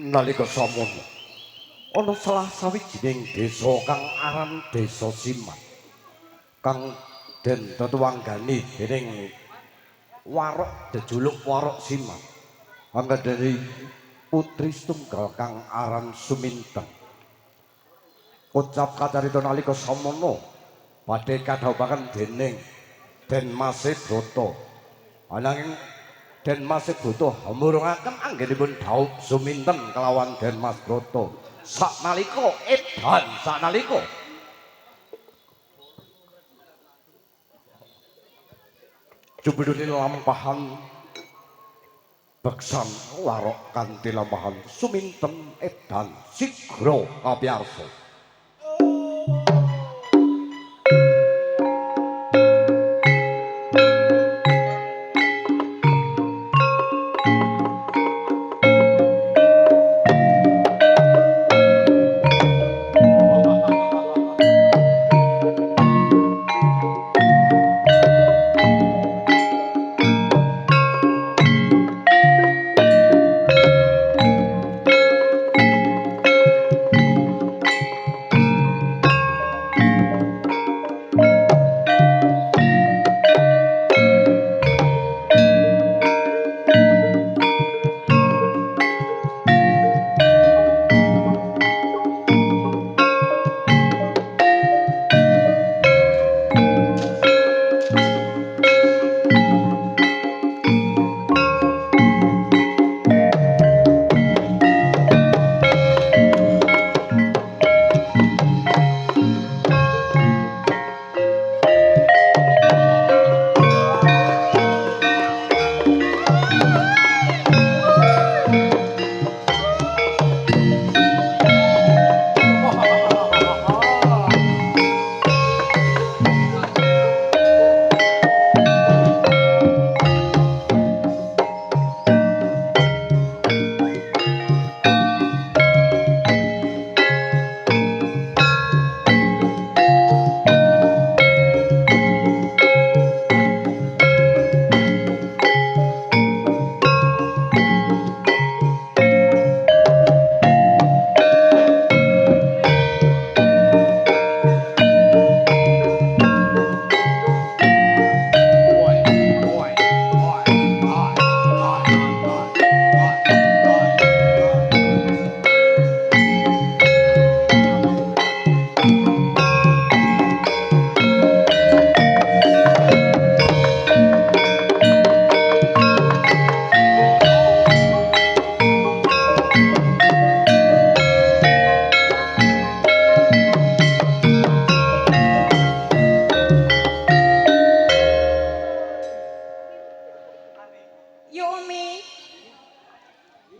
Nalika samono ana salah sawijining desa kang aran Desa Simat kang den tetuanggani dening Warok jejuluk Warok Simat anggadani putri setunggal kang aran Suminteng. Ucap kacarita nalika samono badhe kadhawuhaken dening Den Mas Broto. Ananging Den Mas Broto hamurungaken anggenipun dhaup Suminteng kelawan Den Mas Broto. Saknalika edan saknalika jubedune lampahan beksan warok kanthi lampahan Suminteng edan sigra kapiyarsa.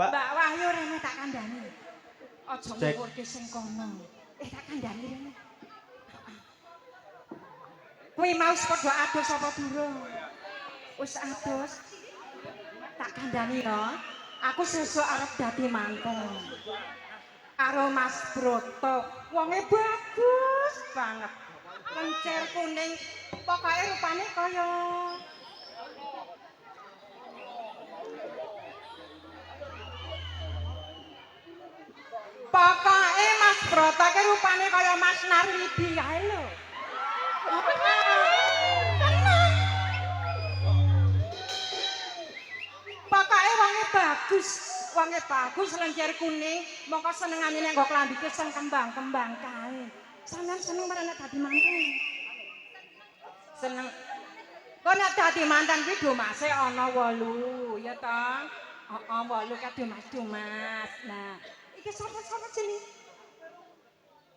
Mbak Wahyu rene tak kandhani. Aja nguwurke sing kono. Tak kandhani rene. Kuwi mau padha adus apa durung? Wis adus. Tak kandhani ya. Aku sesuk arep dadi manten. Karo Mas Broto. Wonge bagus banget. Lencer kuning. Pokoke rupane kaya Pokoke Mas Broto ki rupane kaya Mas Narwidi kae lho. Tenang. Pokoke wonge bagus lencer kuning, mongko senengane nek nggo klambi ki sing kembang-kembang kae. Sampeyan seneng marang dadi manten. Seneng. Kok nek dadi manten kuwi domase ana 8, ya ta? Heeh, 8 ka domas-domas. Nah, iki sapa sini?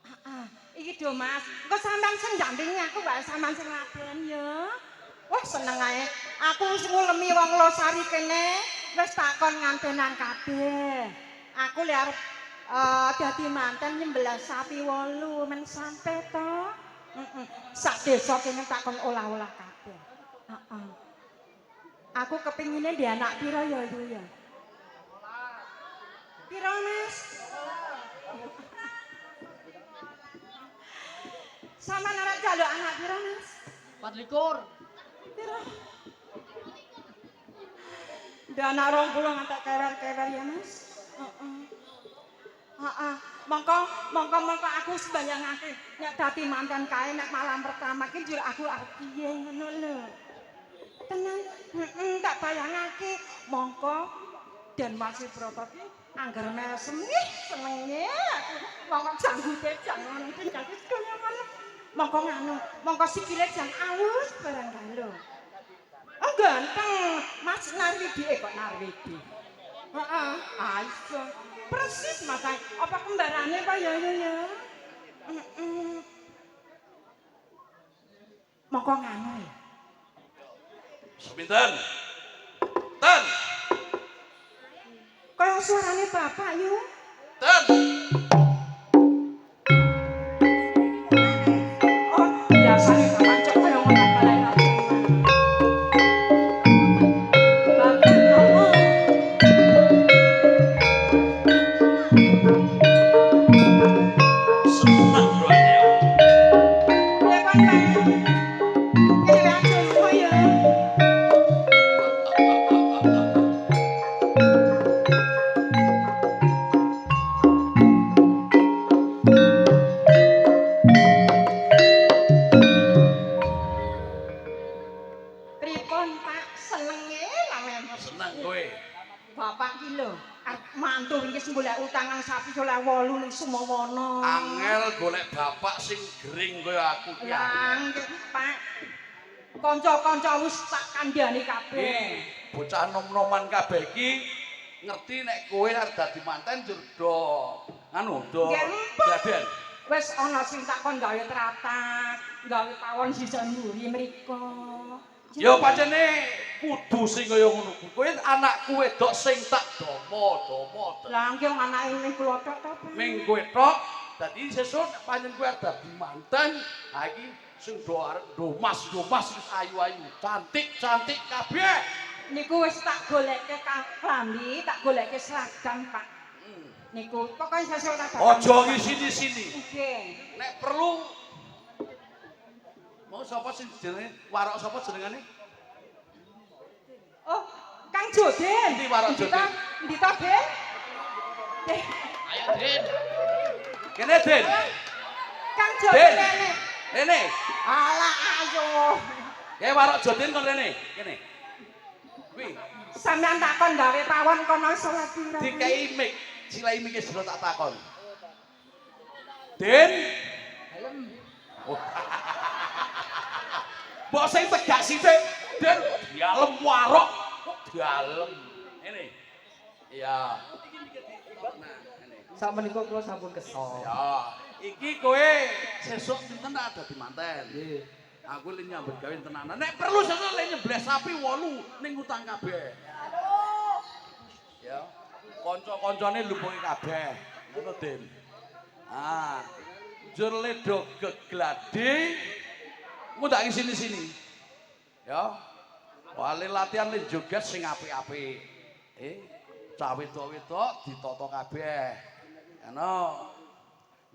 Heeh, iki domas. Engko sampean sing dampingi aku wae sampean sing laden ya. Wah, seneng ae. Aku wis ngulemi wong Losari kene, wis takon ngantenan kabeh. Aku lek arep dadi manten nyembelih sapi 8 men sampe to. Heeh. Sak desa kene takon olah-olah kabeh. Heeh. Aku kepingine ndek anak pira ya itu ya? Pira, Mas? Sampeyan arep njaluk anak pira, Mas? 24. Pira? Udah anak 20 ngantek kewer-kewer ya, Mas. Heeh. Heeh. Mongko aku sembayangake nek dadi manten kae nek malam pertama ki njur aku arep piye ngono lho. Tenan, tak bayangake mongko Den Mas Broto ki angger mesem ih senenge aku. Mongko janggute jangan tinggal sedaya ngono. Mongko nganu, mongko sikile jan alus barang kae lho. Oh ganteng, Mas Narwidi kok Narwidi. Heeh, iso. Persis Mas. Apa kembarane Pak ya ya. Mongko nganu ya. Seminten. Ten. Kaya suarane bapak yuk. Ten. Oh, biasane bapak cek kaya ngono balai lagi. Bapak ngomong. Seneng doane ya. Ya kan, Pak. Kene aja semua ya. Pripun Pak senenge lamen. Seneng kowe. Bapak ki lho, arep mantu iki sing golek utangan sapi oleh 8 ning Sumawana. Angel golek bapak sing gering kaya aku ki. Lah, nggih, Pak. Kanca-kanca wis tak kandhani kabeh. Bocah nom-noman kabeh iki ngerti nek kowe arep dadi manten njur do anu do Nggih, empuk. daden. Wis ana sing takon gawe teratak, gawe pawon sisa mburi mriko. Ya pancene kudu sing kaya ngono kuwi. Kowe anakku wedok sing tak domo-domo. Lah nggih anake ning kula tok to, Pak. Ming kowe tok dadi sesuk nek pancen kowe arep dadi manten, ha iki sing do arep domas ayu-ayu, cantik-cantik kabeh. Niku wis tak golekke klambi, tak golekke seragam, Pak. Niku pokoke sesuk tak bakal. Aja ngisini-sini. Nggih. Nek perlu mau sapa sing jenenge warok sapa jenengane? Oh, Kang Joden. Endi warok Joden? Endi to, Den? Eh, Ayo, Den. Kene, Den. Kang Joden Den. rene. Rene. Alah ayo. Kae warok Joden kon rene. Kene. Kuwi Sampeyan takon gawe pawon kono salat pira? dikai mik. Silai mik wis tak takon. Den. Oh. Mbok sing tegak sithik, Den. Dialem warok. Dialem. Ngene. Iya. Nah, ngene. Sakmenika kula sampun kesel. Ya, iki kowe sesuk sinten tak dadi manten. Nggih. Aku le nyambut gawe tenanan. Nek perlu sesuk le nyebleh sapi 8 ning utang kabeh. Ya. Kanca-kancane lumpuhe kabeh. Ngono, Den. Ah. Njur le do geglade engko tak sini-sini. Ya. Wale latihan le joget sing apik-apik. Cah wedok-wedok ditata kabeh. Ana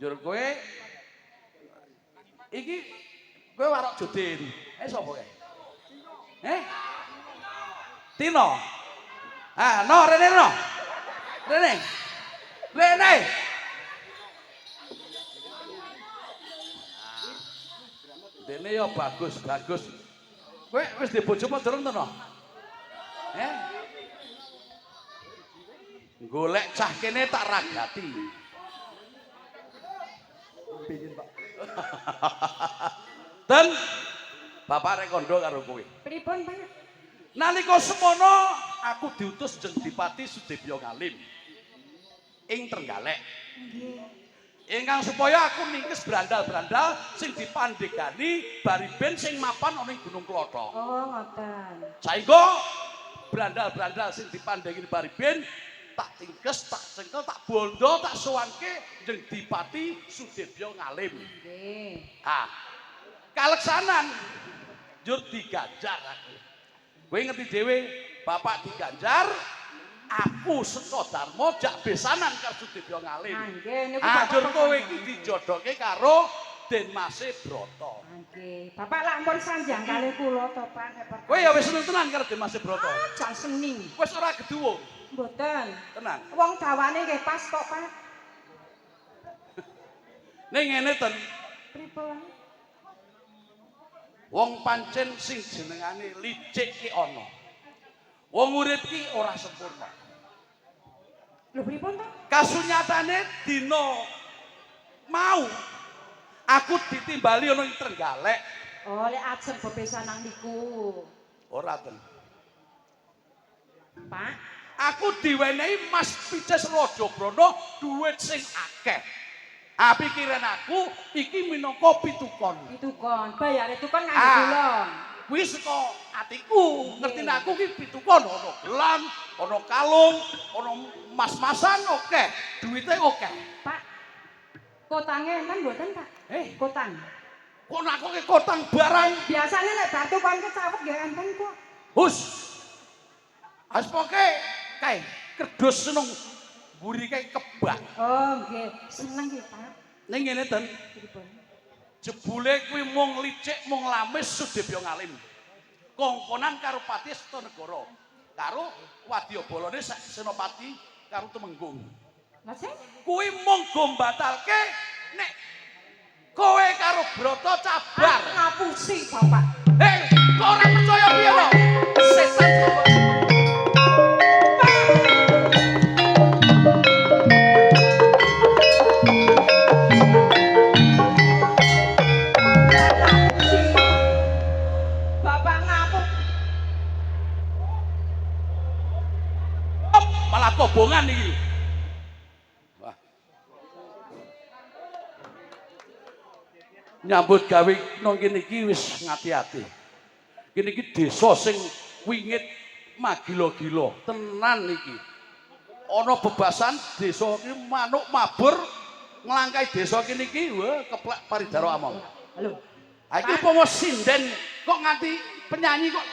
njur kowe iki kowe warok Joden. Sapa kowe? Tino. Ah, no Rene no. Rene. Rene. Dene ya bagus. Kowe wis di bojo apa durung to no? Golek cah kene tak ragati. Pengin, Pak. Dan bapak rek kondo karo kowe. Pripun, Pak? Nalika semono aku diutus jeung Dipati Sudebya Ngalim ing Trenggalek. Ingkang supaya aku ningkes brandal-brandal sing dipandhegani bariben sing mapan ana ing Gunung Klothok. Oh, ngoten. Saengga brandal-brandal sing dipandhegani bariben tak tingkes, tak cengkel, tak bondo, tak sowanke jeung Dipati Sudebya Ngalim. Nggih. Ah. Kaleksanan njur diganjar aku. Kowe ngerti dhewe, bapak diganjar, aku seka Darma jak besanan karo Sudebya Ngalim. Ah, nggih niku Njur bapak kowe iki dijodohke karo Den Mase Broto. Nggih, Bapak lampun sanjang kalih kula to, Pak. Kowe ya wis seneng tenan karo Den Mase Broto. Jan seni. Wis ora geduwung. Mboten. Tenang. Wong dawane nggih pas kok, Pak. Ning ngene ten, Pripun? wong pancen sing jenengane licik ki ana. Wong urip ki ora sempurna. Lho pripun to? Kasunyatane dina mau aku ditimbali ana ing Trenggalek. Oh, lek ajeng bebesanan niku. Ora ten. Pak, Aku diwenehi Mas Pices Rajabrana duit sing akeh. Ah pikiran aku iki minangka pitukon. pitukon. Bayare tukon nganggo kula. Kuwi saka atiku, ngertine aku ki pitukon ana gelang, ana kalung, ana mas-masan akeh, duwite akeh. Pak, kotange enten mboten, Pak? Kotang. Kok aku ki kotang barang. Biasane nek bar tukon kecawet nggih enten kok. Hus. Aspoke kae kerdus seneng mburi kae kebak. Oh, nggih. Seneng nggih, Pak. Ning ngene ten, Pripun? jebule kuwi mung licik mung lamis Sudebya Ngalim. Kongkonan karo Pati Setonegara. Karo wadyabalane Senopati karo Temenggung. Lah sing Kuwi mung go mbatalke nek kowe karo Broto cabar. ngapusi, Bapak. Hei, kok ora percaya piye to? Setan kok. Bapak ngapuk. Malah kobongan iki. Wah. Nyambut gawe nang kene iki wis ngati-ati. Kene iki desa sing wingit magila-gila, tenan iki. Ana bebasan desa iki manuk mabur nglangkai desa kene iki wah keplek paridara among. Halo. Ha iki upama sinden kok nganti penyanyi kok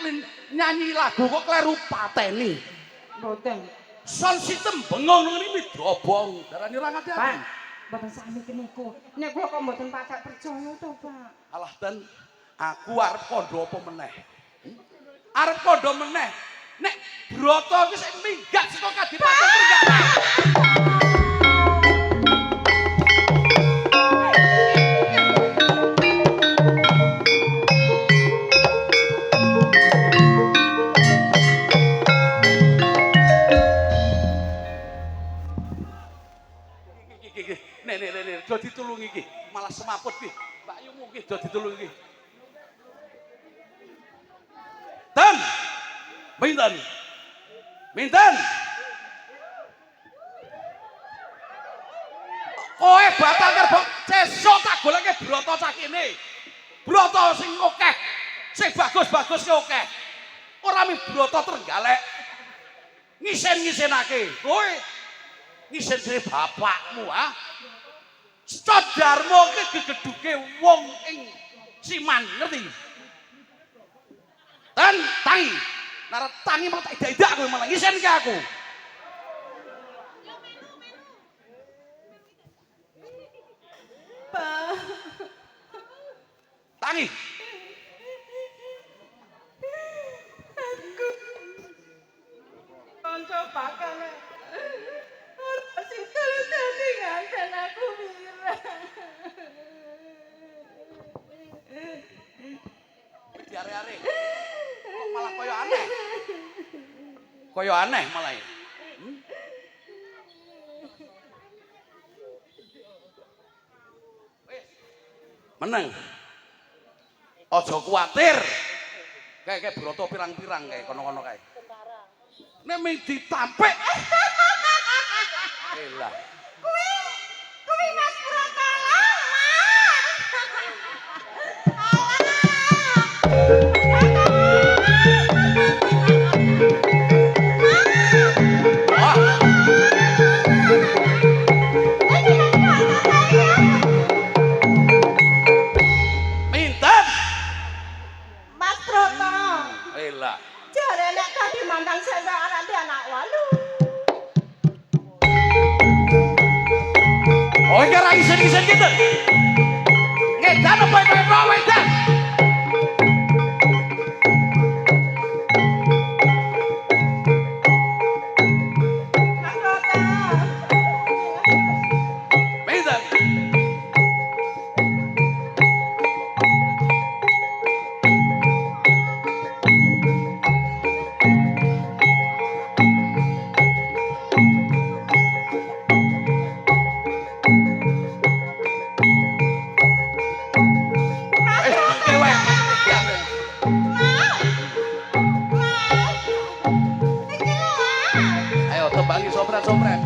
nyanyi lagu kok kleru pateni. Mboten. Son sistem bengong ngene iki drobong, darane ora ngati-ati. Pak, mboten sami keniku. Nek kula kok mboten pasak percaya to, Pak. Alah ten, aku arep kandha apa meneh? Arep kandha meneh. Nek Broto iki sing minggat saka Kadipaten Trenggalek. Nek, do ditulungi iki, malah semaput iki. Mbak Yumu iki do ditulungi iki. Ten. Minten. Minten. Kowe batal karo sesuk tak goleke Broto cah kene. Broto sing akeh. Sing bagus-bagus ki akeh. Ora mi Broto Trenggalek. Ngisen-ngisenake. Kowe ngisen dhewe bapakmu, ha? Sadarmo ki gegeduke wong ing Siman, ngerti? Ten, tangi. Nara tangi malah tak ida-ida kowe malah ngisen ke aku. Pak. Tangi. Kanca bakane. Ora sing dadi nganten aku mira. Diare-are. Kok malah koyo aneh. Koyo aneh malah. Meneng. Aja kuwatir. Kayak Broto pirang-pirang kayak kono-kono kae. Nek ming ditampik. Elah. Kuwi Mas Pratama, Minten. Mas Broto. Elah. Jare nek tadi mandang sewe arane anak 8. Oh, iki ra isen-isen gitu. Edan apa kowe wedan? Wedan. Kowe. Ayo tembangi sopret-sopret.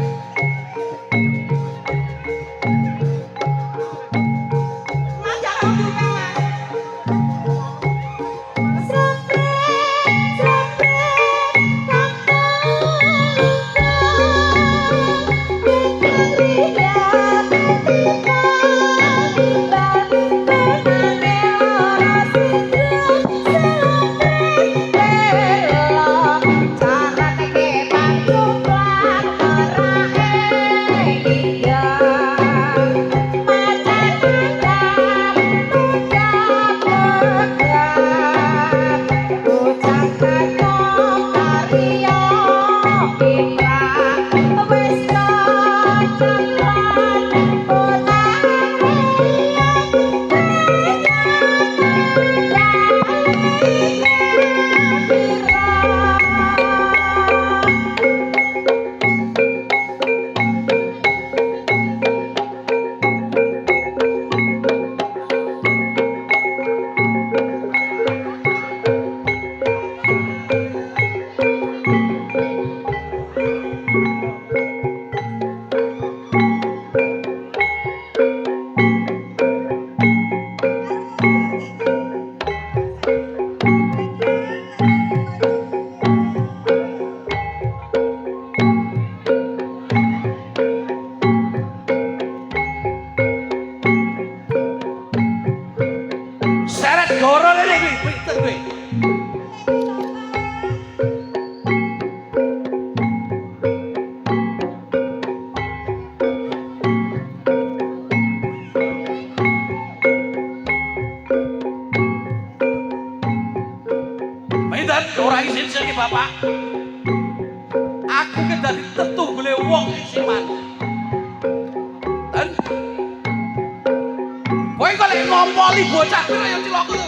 Seret goro ini kuwi, pinter kuwi. Pinter ora isin iki Bapak. Aku ki dadi tetunggule wong sing mati. Dan kowe kok lek ngompoli bocah kuwi ya cilaka to.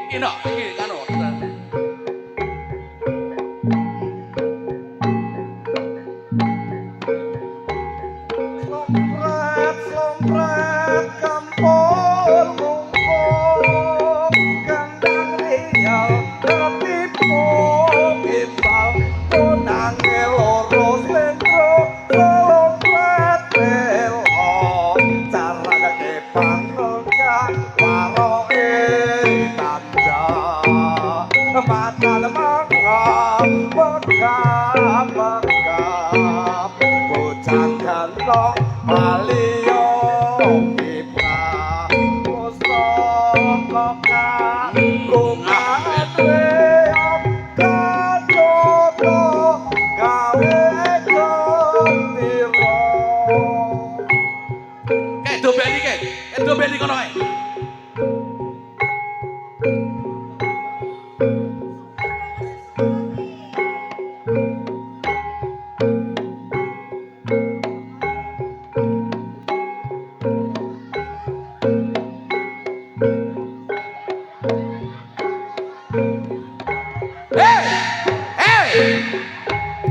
Iki no, iki kanu. Slompret kampung mungkung kandang rial tertipu bimbang tunange loro slendro slompret belo carane pangga waroke tanda mata mangap megap bocah galong Malio Kipra Mustoka Kumate Kadoto Gawe Kontiro Dobeli kono ae.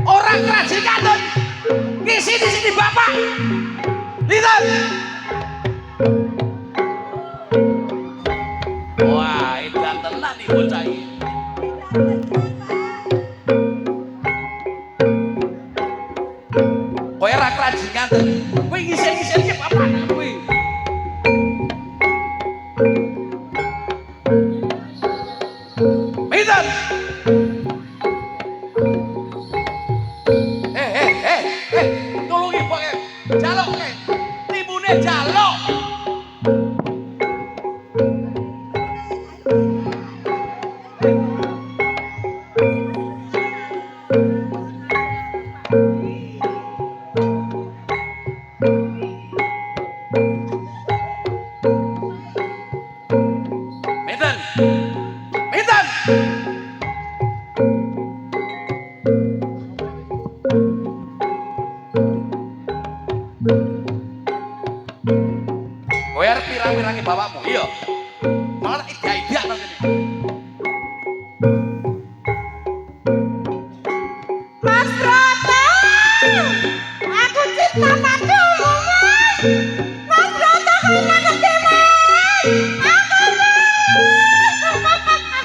Orang kerajin kandun ngisi di sini Bapak. Lihat. Wah, edan tenan nih bocah iki. Kowe ora kerajin kandun. Kowe ngisi-ngisi iki Bapak kowe. Lihat. Tulungi pokoke. Jaluk ke. Timbune jaluk.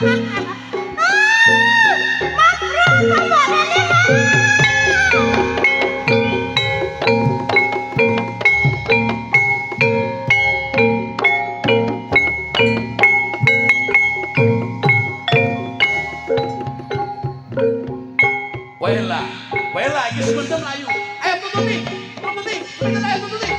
Mas Bro, kamu ada nih, Mas. Wela, wela iki sementem layu. Ayo tututi. Tututi. Tututi ayo tututi.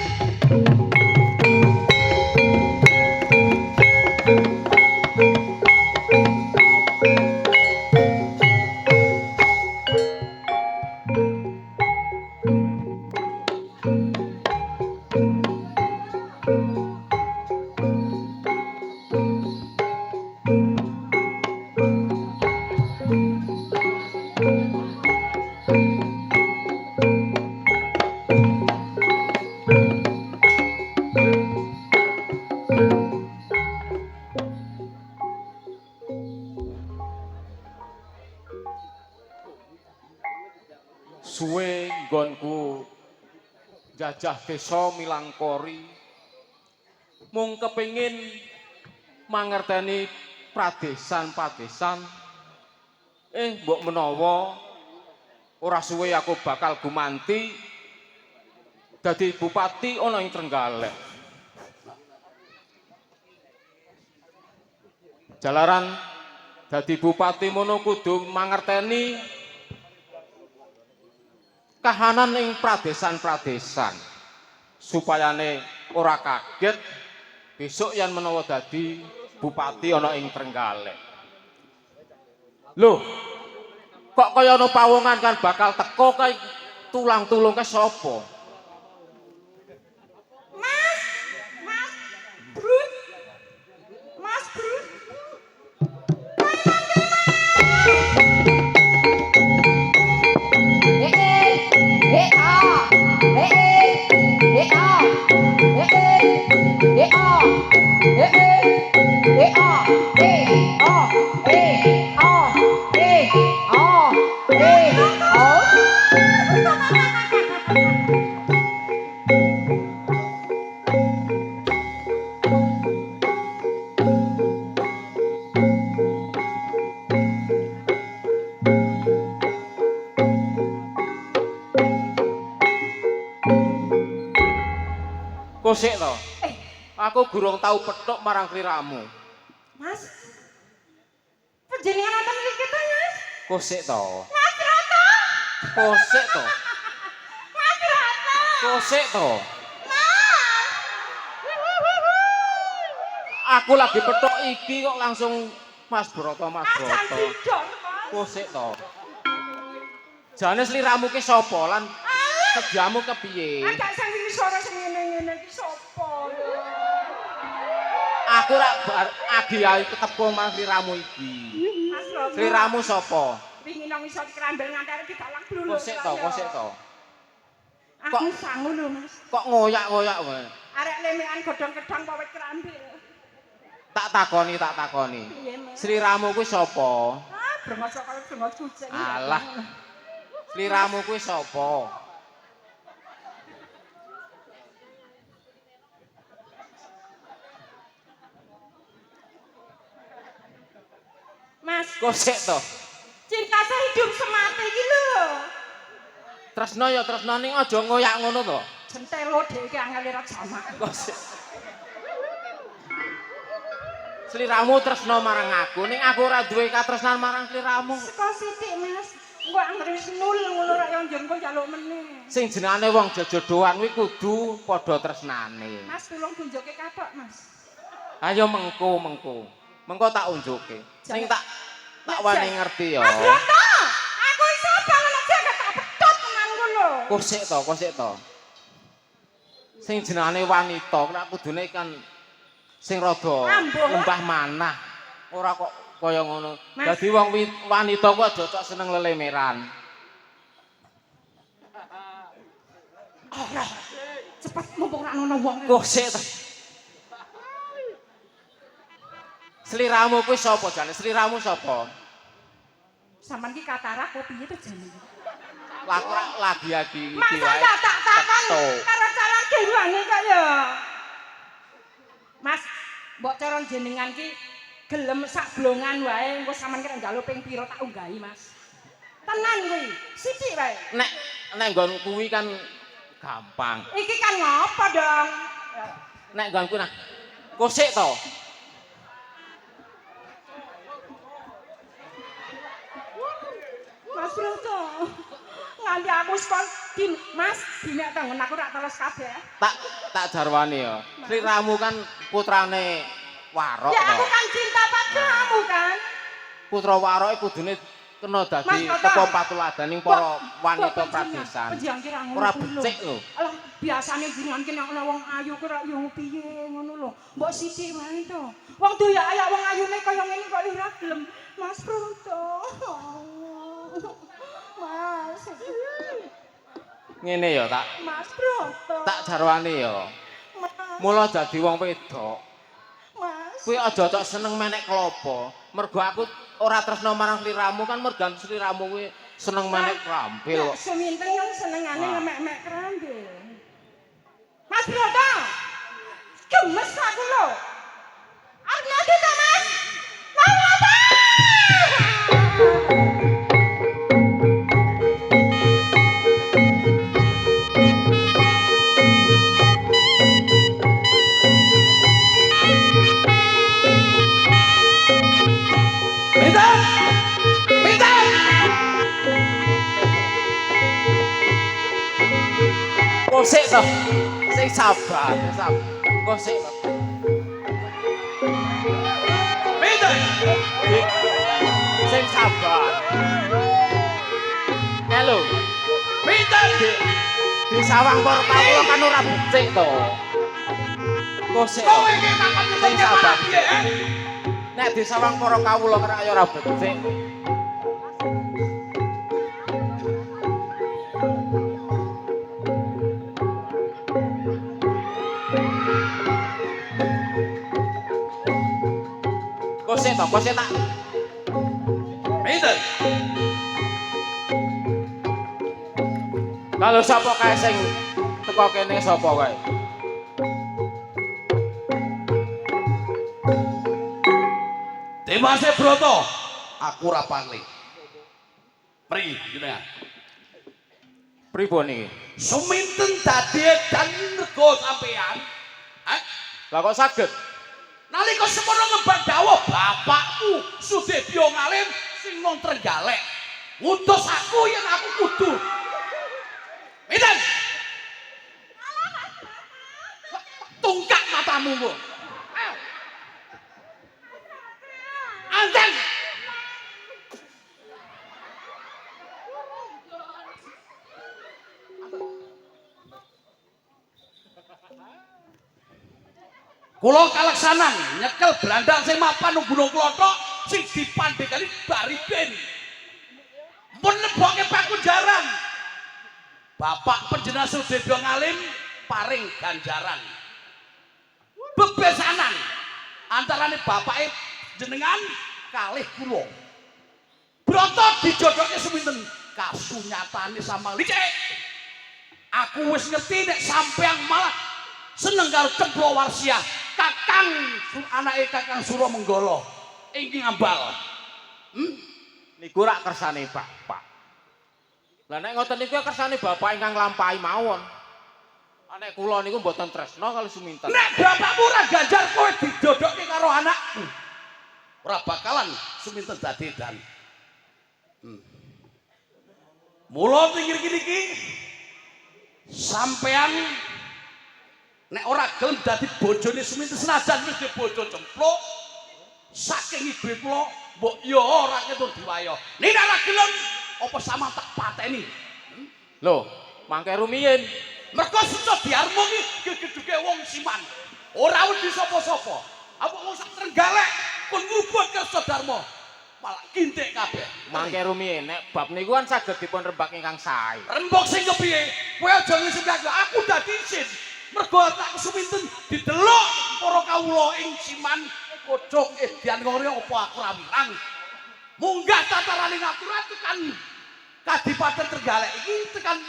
Suwe nggonku jajah desa Milangkori mung kepingin mangerteni pradesan-pradesan mbok menawa ora suwe aku bakal gumanti dadi bupati ana ing Trenggalek. Jalaran dadi bupati mono kudu mangerteni kahanan ing pradesan-pradesan supayane ora kaget besok yen menawa dadi bupati ana ing Trenggalek. Loh, kok kaya ana pawongan kan bakal teko kae tulang-tulung ke sapa? Mas Brut. Mas Brut. Kosek to. Aku gurung tau petuk marang sliramu. Mas. Panjenengan nonton iki to, Mas? Kosek to. Mas Rata. Kosek to. Mas Rata. Kosek to. Mas. Aku lagi petuk iki kok langsung Mas Broto, Mas Ajan Broto. didor, Mas. Kosek to. Jane sliramu ki sapa lan kerjamu kepiye? Agak sing suara sing ngene-ngene iki sapa ya? Aku rak agi ae ketepung marang sliramu iki. Mas Rata. Sliramu sapa? Wingi nang iso dikrambel ngantere didalang blulu. Kosek to, kosek to. Aku sangu lho, Mas. Kok ngoyak-ngoyak wae. Arek lemekan godhong-gedhong pawit krambil. Tak takoni, tak takoni. Piye, Mas? Sliramu kuwi sapa? Ah, brengos kaya brengos kucing. Alah. Sliramu kuwi sapa? Mas, Kosek to. cinta sehidup semati iki lho. Tresno ya tresno ning aja ngoyak ngono to. Jentelo dhek iki angel ira jamak. Kosek. Sliramu tresno marang aku, ning aku ora duwe katresnan marang sliramu. Seko sithik, Mas. Engko angger wis nul ngono rak yo njengko njaluk meneh. Sing jenenge wong jojodohan kuwi kudu padha tresnane. Mas tulung tunjuke kathok, Mas. Ayo mengko. Mengko tak unjuke. Sing tak wani ngerti ya. Mas Broto, aku iso bangun aja gak tak pedhot tenanku lho. Kosek to. Sing jenenge wanita nek kudune kan sing rada Ambuh. lembah manah. Ora kok kaya ngono. Mas. Dadi wong wanita ku aja cok seneng lelemeran. Ora. Cepet mumpung rak ono wong. Kosek to. Sliramu kuwi sapa jane? Sliramu sapa? Sampeyan ki katara kok piye to jane? Lagi iki Masa tak takon karo calon dewane kok ya. Mas, mbok cara jenengan ki gelem sak blongan wae engko sampean kira njaluk ping pira tak unggahi Mas. Tenan kuwi, sithik wae. Nek nggon kuwi kan gampang. Iki kan ngopo dong? Nek nggonku nah kosik to. Mas Broto. Nganti aku sekon Mas, dinek tangan aku rak teles kabeh. Tak jarwani ya. Sliramu kan putrane Warok Ya to. aku kan cinta padamu kan. Putra Warok kudune kena dadi Mas, Kota. tepo patuladaning para wanita pradesan. Penjiang kira ngono. Ora kuwi lho. becik lho. Alah, biasane jenengan ki nek ana wong ayu ku rak yo piye ngono lho. Mbok sithik wae to. Wong doya ayak wong ayune kaya ngene kok ora gelem. Mas Broto. Mas. Ngene ya tak Mas Broto. tak jarwani ya. Mas. Mula dadi wong wedok. Mas. Kuwi aja tok seneng menek klopo. Mergo aku ora tresno marang sliramu kan mergan sliramu kuwi seneng menek krampil. Ya, seminten kan senengane Wah. ngemek-mek krampil. Mas Broto. Gemes aku lho. Arep ngadi ta, Mas? Mau apa? Pinten! Pinten! Kosik to. Sing sabar, kosik to. Pinten! Sing sabar. Halo. Pinten! Di sawang para kawula kan ora becik to. Kosik. Kowe iki takon Sing sabar. piye? Nek di sawang para kawula kena ya ora becik. Kosik tak. Pinten! Kalau sapa kae sing teko kene sapa kae? Dimase Broto, aku ora pangli. Pri jenengan. Pripun iki? Suminten dadi edan rego sampean. Lah kok saged? Nalika semono ngemban dawuh bapakku Sudebyo Ngalim sing nang Trenggalek. Ngutus aku yen aku kudu. Pinten? Tungkak matamu kok. Anten. Kula kaleksanan nyekel blandang sing mapan nang Gunung Klothok sing dipandhekani Bariben. Mun nebokke pakunjaran. Bapak Panjenengan Sudebyo Ngalim paring ganjaran. Bebesanan antarane bapake jenengan kalih kula. Broto dijodohke seminten kasunyatane sama licik. Aku wis ngerti nek sampean malah seneng karo Cemplo Warsiah, Kakang anake Kakang Suramenggala ing Ambal. Niku rak kersane bapak. Lah nek ngoten niku kersane bapak ingkang lampahi mawon. Nek kula niku mboten tresno kali suminten. Nek bapakmu ora ganjar kowe didodokke karo anakku. Ora bakalan suminten dadi edan. Mula pinggir iki sampean nek ora gelem dadi bojone suminten senajan wis bojo Cemplo saking ibu kula mbok ya ora ketun diwayo. Nek ora gelem apa sama tak pateni. Lho, mangke rumiyin. Mergo suca diarmu iki geduke wong siman. Ora wedi sapa-sapa. Apa wong sak Trenggalek pun ngubut ke Sadarma. Malah kintik kabeh. Mangke rumiyin nek bab niku kan saged dipun rembak ingkang sae. Rembok sing kepiye? Kowe aja ngisip aku dadi isin. Mergo tak suminten didelok para kawula ing siman kodhok edian ngore apa aku ra wirang. Munggah tatarane ngapura tekan Kadipaten Trenggalek iki tekan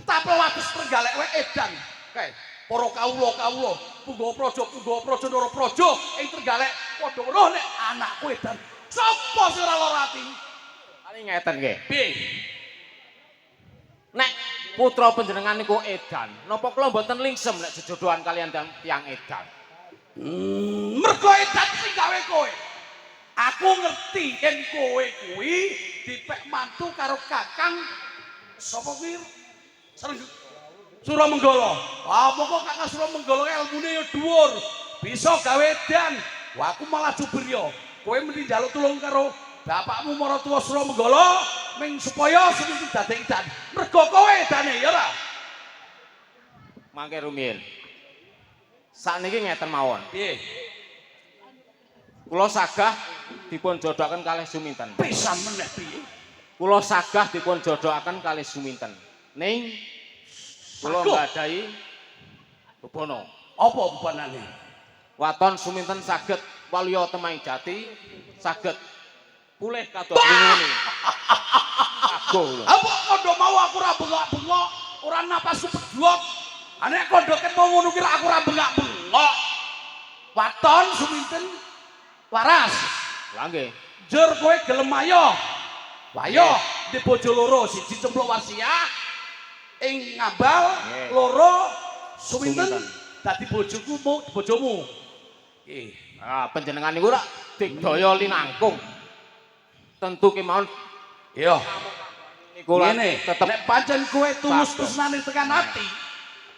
Tapel Wates Trenggalek wae edan. Kae, para kawula Punggawa Praja Ndara Praja ing Trenggalek padha weruh nek anakku edan. Sapa sing ora lara ati? Ani ngeten nggih. Piye? Nek putra panjenengan niku edan, napa kula mboten lingsem nek jejodohan kalian tiyang edan? Mergo edan sing gawe kowe. Aku ngerti yen kowe kuwi dipek mantu karo Kakang sapa kuwi? Suramenggala. Ah moko Kakang Suramenggala elmune ya dhuwur. Bisa gawe edan. Wah aku malah jubir ya. Kowe mesti njaluk tulung karo bapakmu Maratuwa Suramenggala ming supaya sing dadi edan. Mergo kowe edane ya ora. Mangke rumiyin. Sakniki ngeten mawon. Piye? Kula sagah dipun jodohaken kalih Suminten. Pisan meneh piye? Kula sagah dipun jodohaken kalih Suminten. Ning kula nggadahi bebono. Apa bebanane? Waton Suminten saged waliya Temaing Jati, saged pulih kados ngene. Ago lho. Apa kondo mau aku ora bengok-bengok, ora napas bedhok. Nek kondoke mau ngono ki aku ora bengok-bengok. Waton Suminten waras. Lah nggih. Jur kowe gelem ayo. Ayo di bojo loro, siji Cempluk Wasiah ing Ngambal, loro Suminten dadi bojomu. Nggih. Ah panjenengan niku rak digdaya linangkung. Tentu kemawon Iya. niku Ngene, tetep nek pancen kowe tulus tresnane tekan ati,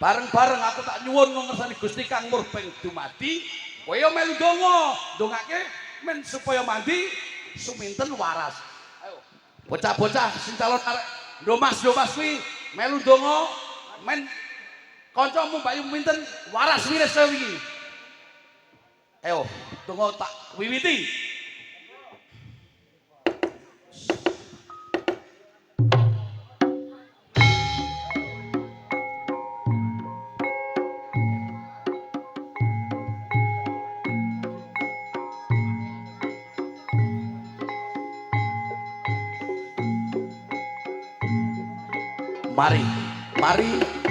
bareng-bareng aku tak nyuwun ngersani Gusti Kang Murbeng dumadi, kowe yo melu donga, ndongake men supaya mandi Suminten waras. Ayo. Bocah-bocah sing calon arek ndomas kuwi melu donga men kancamu Bayu Minten waras wires kowe iki. Ayo, donga tak wiwiti.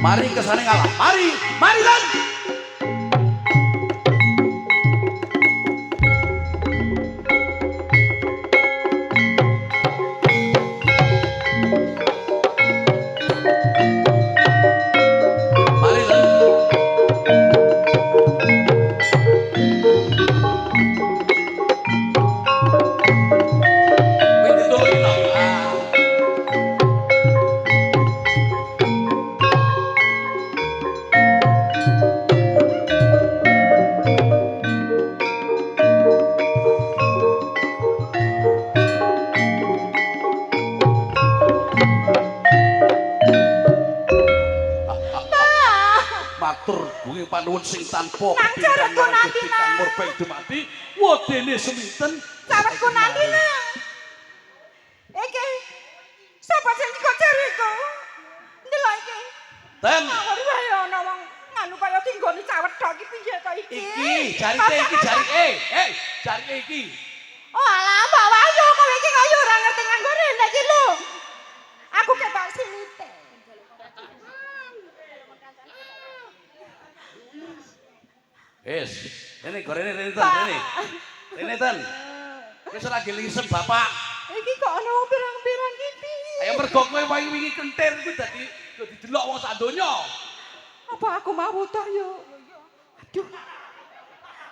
Mari kesane ngalah. Mari lan. Mari lan. Wis ditulungi to. Matur gunge panuwun sing tanpa Nang jaretku nanti, Gusti Kang Murbeng dumadi wedene Suminten Sawetku nanti nang. Iki sapa sing kok jariku? Ndelok iki. ten Ngawur wae ana wong nganu kaya tinggone cawethok iki piye to iki? iki jarike jarike iki Oh alah Mbak Wayu kowe iki kaya ora ngerti nganggo rene iki lho. Aku ketok silite. Rene gorene rene ten wis ora gelisem bapak Iki kok ana wong pirang-pirang iki. ayo mergo kowe wingi kentir kuwi dadi didelok wong sak donya Apa aku mau toh yo? Aduh.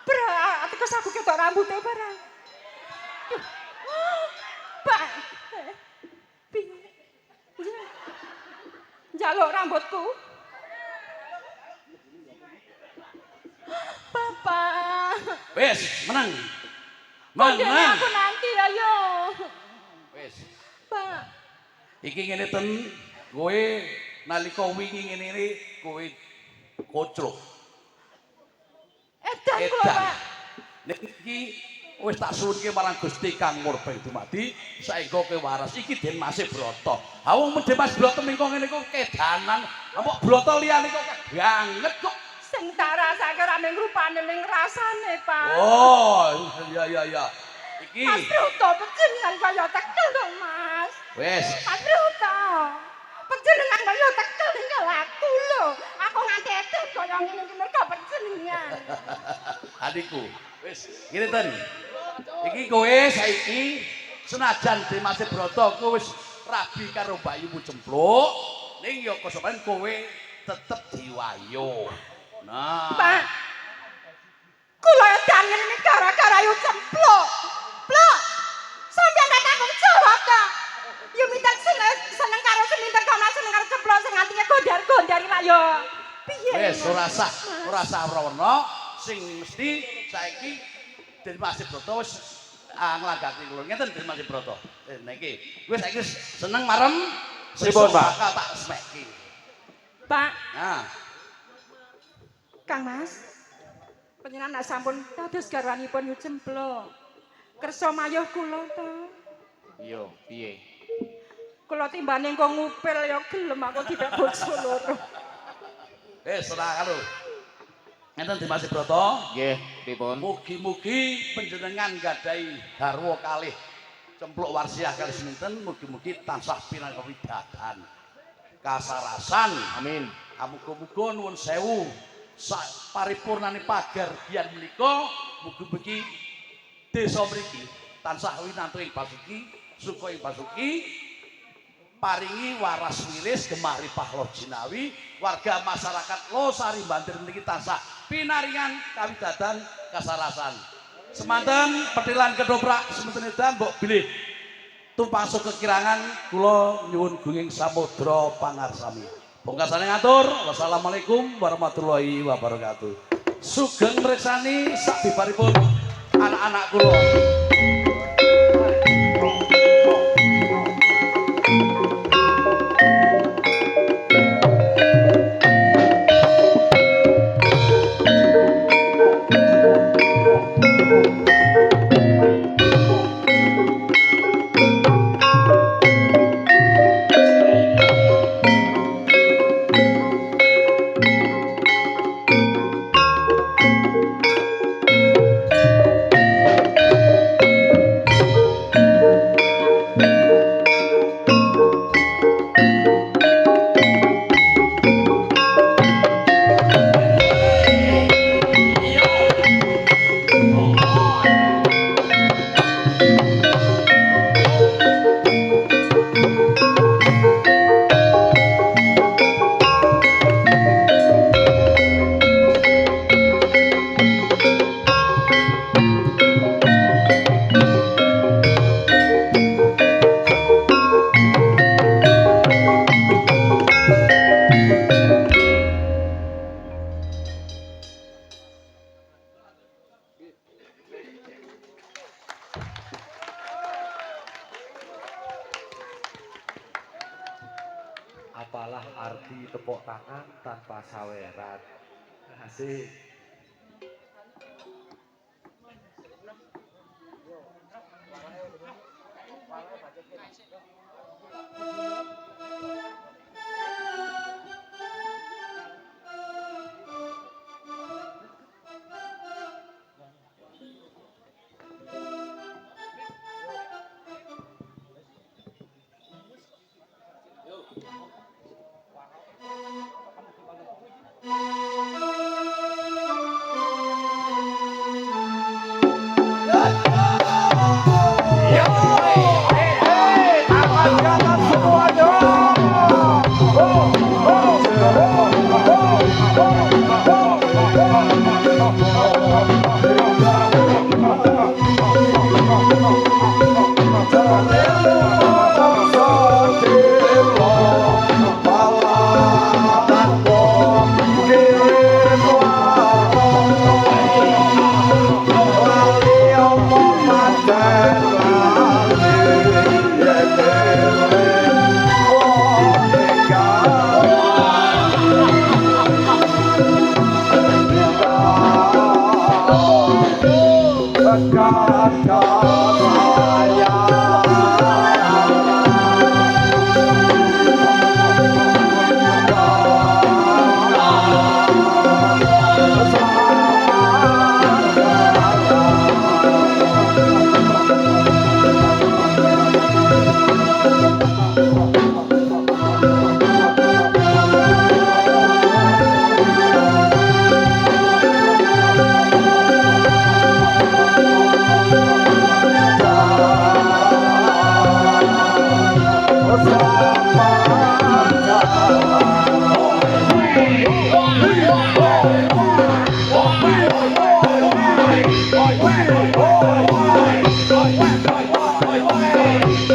Berat, terus aku ketok rambutnya barang. Aduh. Pak. Piye? Njaluk rambutku. Papa. wis menang Kondene aku nanti ayo. wis Pak. iki ngene ten kowe nalika wingi ngene iki kowe kocruk Edan kula, Pak. nek iki wis tak suwunke marang Gusti Kang Murbeng dumadi saengga kowe waras iki Den Mas Broto. Ha wong Den Mas Broto mengko ngene kok kedanan, apa Broto liyane kok banget kok. Sing tak rasake ora ning rupane ning rasane, Pak. Oh, iya. Iki. Mas Broto panjenengan kaya tekel to, Mas. Wes. Mas Broto. Panjenengan kaya tekel ning aku lho. aku nganti edet kaya ngene iki mergo penjenengan. Adikku, wis ngene ten. Iki kowe saiki senajan Dimas Broto kowe wis rabi karo Bayumu Cempluk, ning ya kosokan kowe tetep diwayo. Nah. Pak. Kula edan ngene gara-gara Ayu Cempluk. Pluk. Sampeyan tak tanggung jawab ta. Yo minta seneng karo seminten kono seneng karo Cempluk sing nganti gondar-gondari lah yo. Piye? Wis ora sah rono sing mesti saiki Dimas Broto wis nglagati kula. Ngeten Dimas Broto. Niki kowe saiki seneng marem Pripun, Pak? bakal tak smeki. Pak, Nah, Kang Mas. Panjenengan sampun dados garwanipun Yu Cempluk. Kersa mayuh kula to. Iya, piye? Kula timbane engko ngupil ya gelem aku dipek bojo loro. serah karo. Ngeten Dimas Broto. Nggih, pripun? Mugi-mugi panjenengan gadahi garwa kalih Cempluk Warsiah kalih seminten, mugi-mugi tansah pinangawidadan kasarasan. Amin. Muga-muga nuwun sewu sak paripurnane pagardian menika mugi-mugi desa mriki tansah winantu ing pasuki, suka ing pasuki, paringi waras wiris gemari pahlo jinawi, warga masyarakat Losari Bandir niki tansah pinaringan kawidadan kasarasan. Semanten petilan kedoprak semanten edan mbok bilih tumpasuk kekirangan kula nyuwun gunging samudra pangarsami. Pungkasane ngatur wassalamualaikum warahmatullahi wabarakatuh. Sugeng mreksani sak bibaripun anak-anak kula. Apalah arti tepuk tangan tanpa saweran. Asik.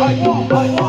Wah,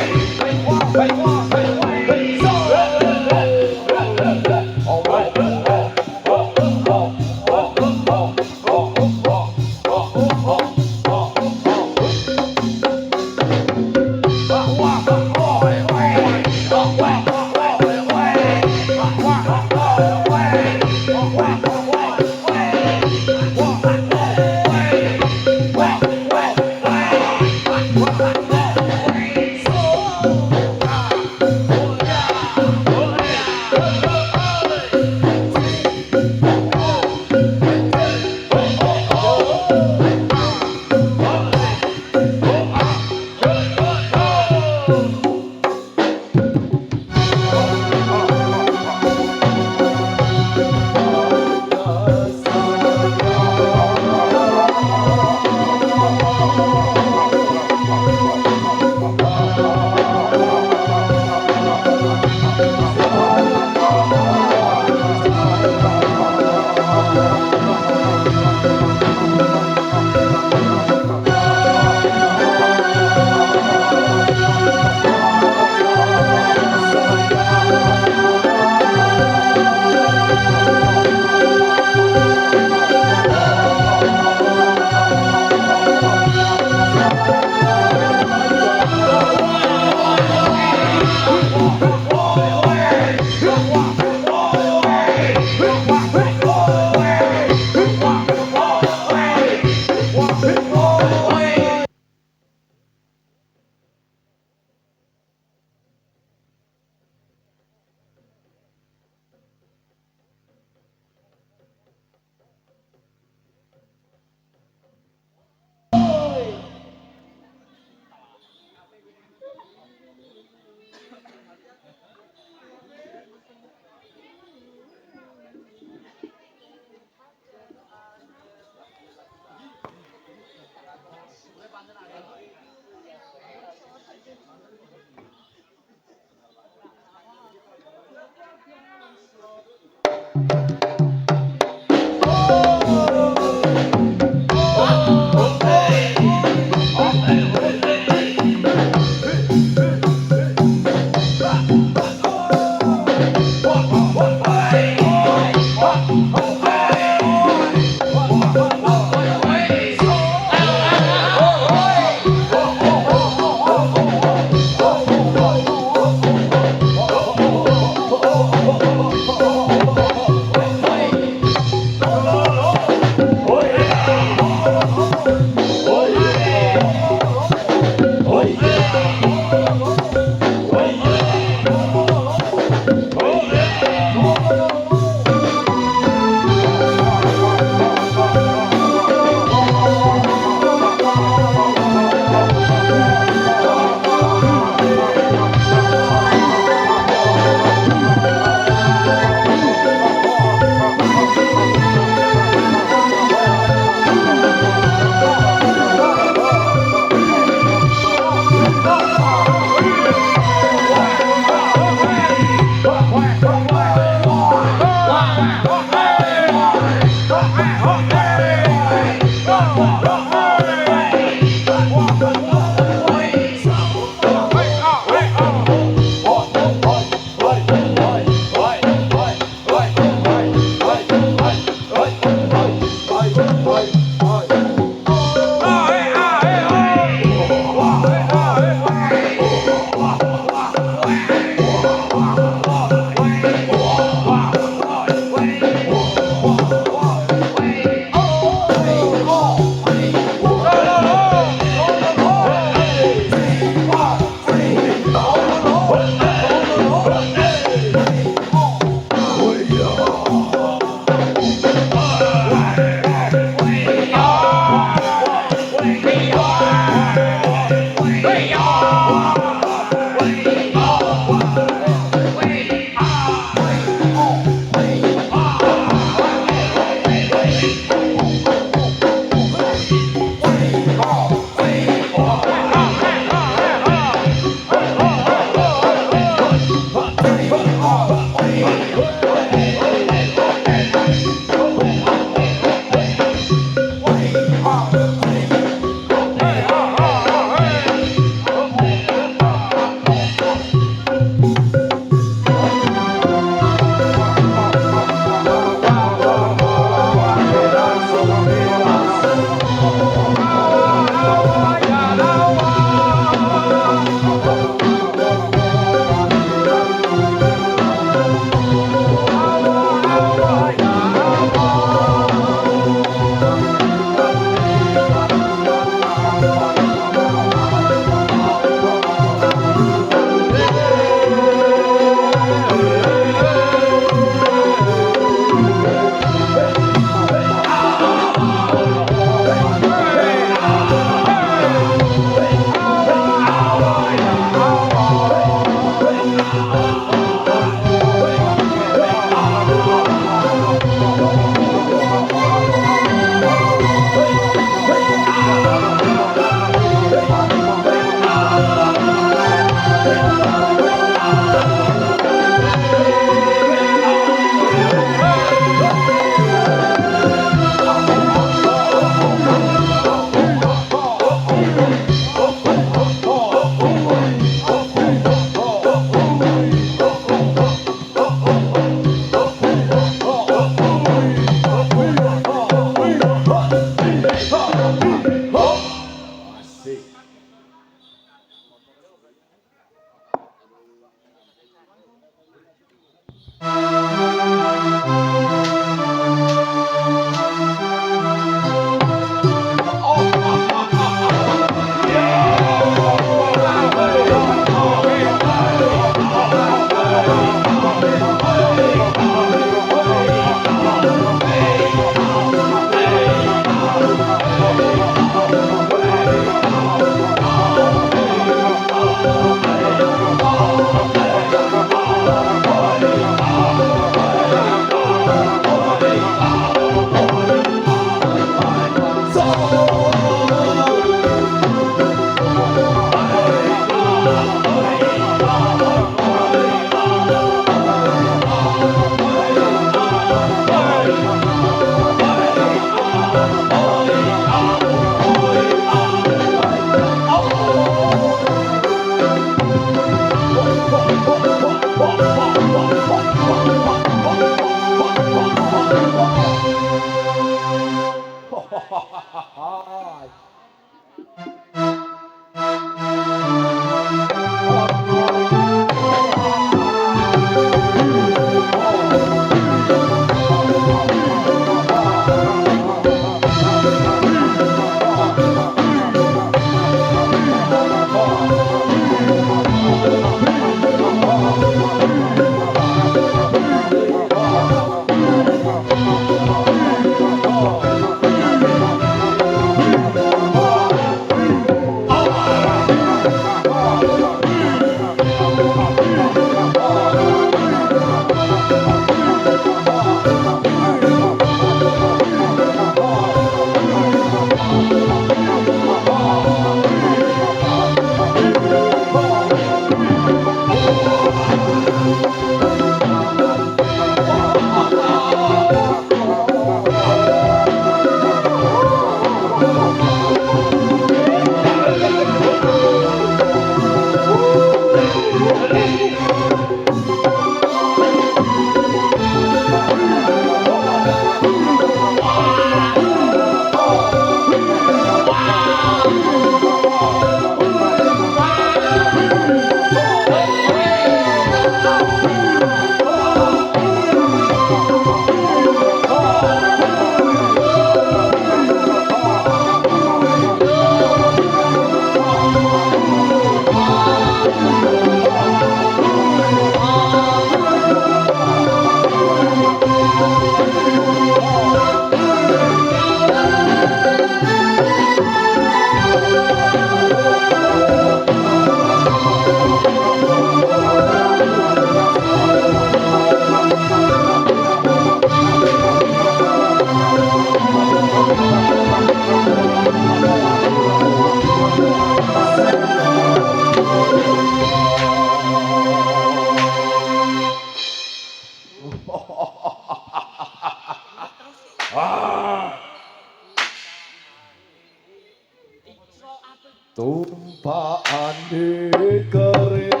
tumpakane kereta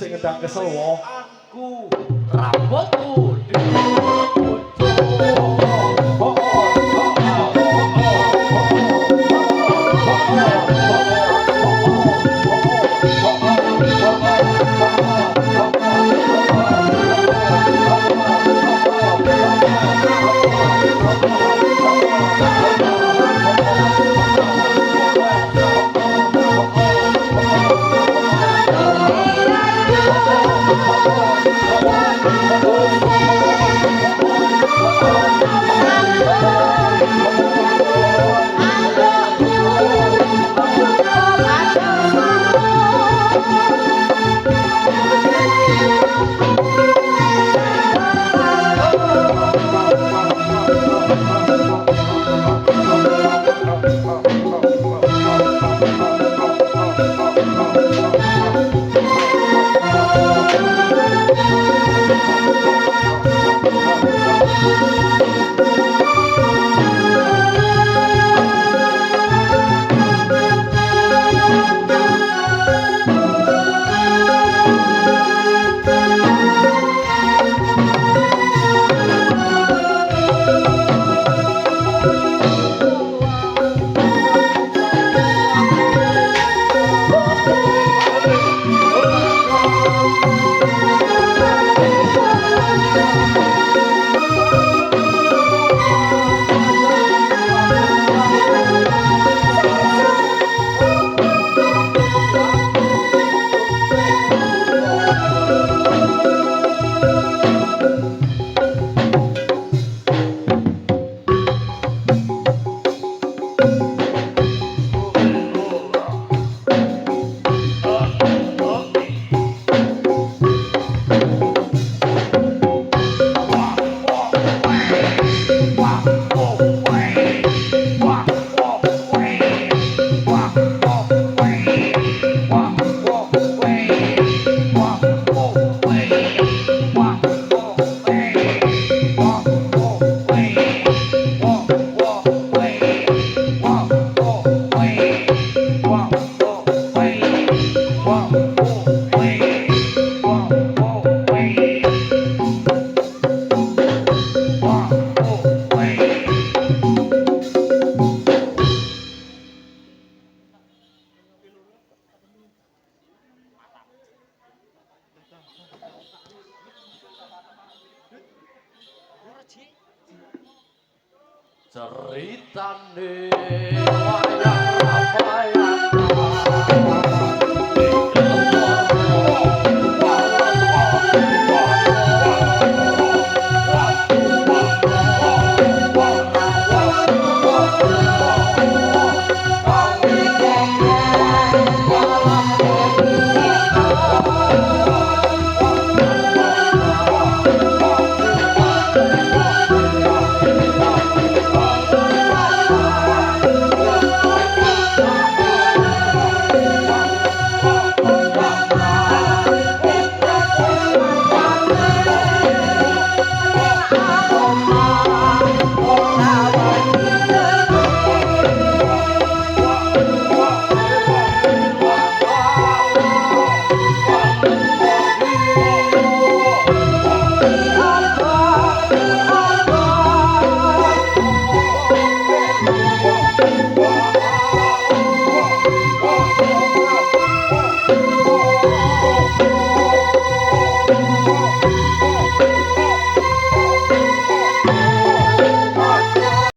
sing ngedang kesel wae Aku rambutku ceritane wayang Ramayana Oh.